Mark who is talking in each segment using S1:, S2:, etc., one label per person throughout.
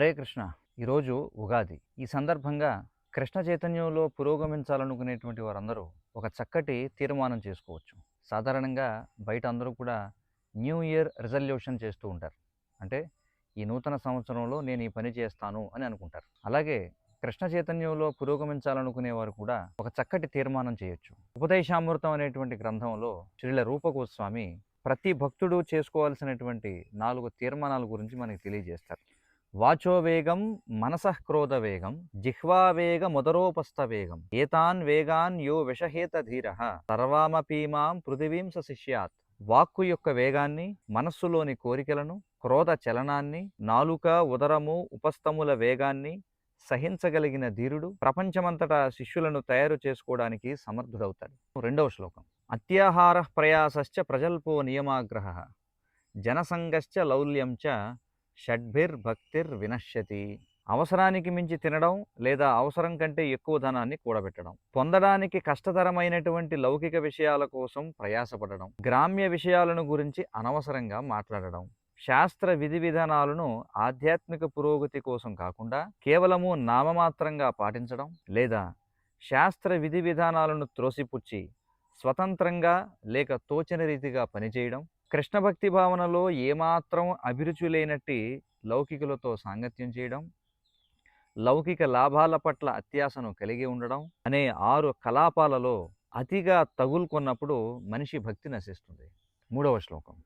S1: హరే కృష్ణ. ఈరోజు ఉగాది. ఈ సందర్భంగా కృష్ణ చైతన్యంలో పురోగమించాలనుకునేటువంటి వారందరూ ఒక చక్కటి తీర్మానం చేసుకోవచ్చు. సాధారణంగా బయట అందరూ కూడా న్యూ ఇయర్ రిజల్యూషన్ చేస్తూ ఉంటారు. అంటే ఈ నూతన సంవత్సరంలో నేను ఈ పని చేస్తాను అని అనుకుంటారు. అలాగే కృష్ణ చైతన్యంలో పురోగమించాలనుకునే వారు కూడా ఒక చక్కటి తీర్మానం చేయొచ్చు. ఉపదేశామృతం అనేటువంటి గ్రంథంలో శ్రీల రూప గోస్వామి ప్రతి భక్తుడు చేసుకోవాల్సినటువంటి 4 తీర్మానాల గురించి మనకి తెలియజేస్తారు. వాచోవేగం మనసఃక్రోధవేగం జిహ్వావేగముదరోపస్థవేగం ఏతాన్ వేగాన్ యో విషహేత ధీరః సర్వామపీమాం పృథివీం స శిష్యాత్. వాక్కు యొక్క వేగాన్ని, మనస్సులోని కోరికలను, క్రోధ చలనాన్ని, నాలుక ఉదరము ఉపస్థముల వేగాన్ని సహించగలిగిన ధీరుడు ప్రపంచమంతటా శిష్యులను తయారు చేసుకోవడానికి సమర్థుడవుతాడు. రెండవ శ్లోకం. అత్యాహార ప్రయాసశ్చ ప్రజల్పో నియమాగ్రహ జనసంగశ్చ లౌల్యం చ షడ్భిర్భక్తిర్ వినశ్యతి. అవసరానికి మించి తినడం లేదా అవసరం కంటే ఎక్కువ ధనాన్ని కూడబెట్టడం, పొందడానికి కష్టతరమైనటువంటి లౌకిక విషయాల కోసం ప్రయాసపడడం, గ్రామ్య విషయాలను గురించి అనవసరంగా మాట్లాడడం, శాస్త్ర విధి విధానాలను ఆధ్యాత్మిక పురోగతి కోసం కాకుండా కేవలము నామమాత్రంగా పాటించడం, లేదా శాస్త్ర విధి విధానాలను త్రోసిపుచ్చి స్వతంత్రంగా లేక తోచని రీతిగా పనిచేయడం, కృష్ణ భక్తి భావనలో ఏమాత్రం అభిరుచి లేనట్టి లౌకికులతో సాంగత్యం చేయడం, లౌకిక లాభాల పట్ల అత్యాశను కలిగి ఉండడం అనే 6 కలాపాలలో అతిగా తగులుకున్నప్పుడు మనిషి భక్తి నశిస్తుంది. మూడవ శ్లోకం.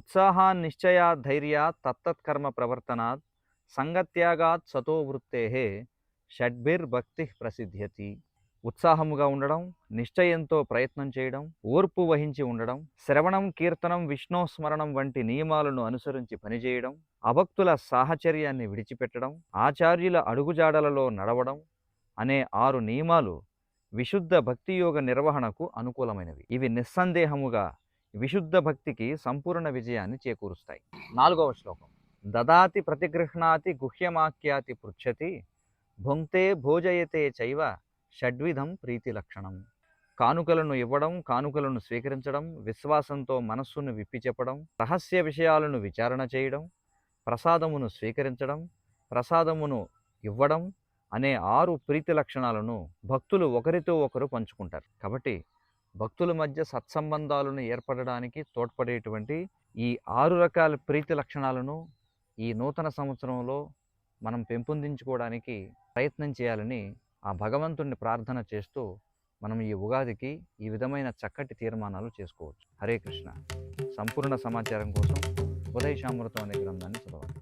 S1: ఉత్సాహాన్నిశ్చయాత్ ధైర్యాత్ తత్తత్కర్మ ప్రవర్తనాత్ సంగత్యాగాత్ సతో వృత్తేహే షడ్భిర్భక్తి ప్రసిద్ధ్యతి. ఉత్సాహముగా ఉండడం, నిశ్చయంతో ప్రయత్నం చేయడం, ఓర్పు వహించి ఉండడం, శ్రవణం, కీర్తనం, విష్ణు స్మరణం వంటి నియమాలను అనుసరించి పనిచేయడం, అభక్తుల సాహచర్యాన్ని విడిచిపెట్టడం, ఆచార్యుల అడుగుజాడలలో నడవడం అనే 6 నియమాలు విశుద్ధ భక్తియోగ నిర్వహణకు అనుకూలమైనవి. ఇవి నిస్సందేహముగా విశుద్ధ భక్తికి సంపూర్ణ విజయాన్ని చేకూరుస్తాయి. 4వ శ్లోకం. దదాతి ప్రతిగృహ్ణాతి గుహ్యమాఖ్యాతి పృచ్ఛతి భుంక్తే భోజయతే చైవ షడ్విధం ప్రీతి లక్షణం. కానుకలను ఇవ్వడం, కానుకలను స్వీకరించడం, విశ్వాసంతో మనస్సును విప్పి చెప్పడం, రహస్య విషయాలను విచారణ చేయడం, ప్రసాదమును స్వీకరించడం, ప్రసాదమును ఇవ్వడం అనే 6 ప్రీతి లక్షణాలను భక్తులు ఒకరితో ఒకరు పంచుకుంటారు. కాబట్టి భక్తుల మధ్య సత్సంబంధాలను ఏర్పడడానికి తోడ్పడేటువంటి ఈ 6 రకాల ప్రీతి లక్షణాలను ఈ నూతన సంవత్సరంలో మనం పెంపొందించుకోవడానికి ప్రయత్నం చేయాలని ఆ భగవంతుణ్ణి ప్రార్థన చేస్తూ మనం ఈ ఉగాదికి ఈ విధమైన చక్కటి తీర్మానాలు చేసుకోవచ్చు. హరే కృష్ణ. సంపూర్ణ సమాచారం కోసం ఉపదేశామృతం అనే గ్రంథాన్ని చదవండి.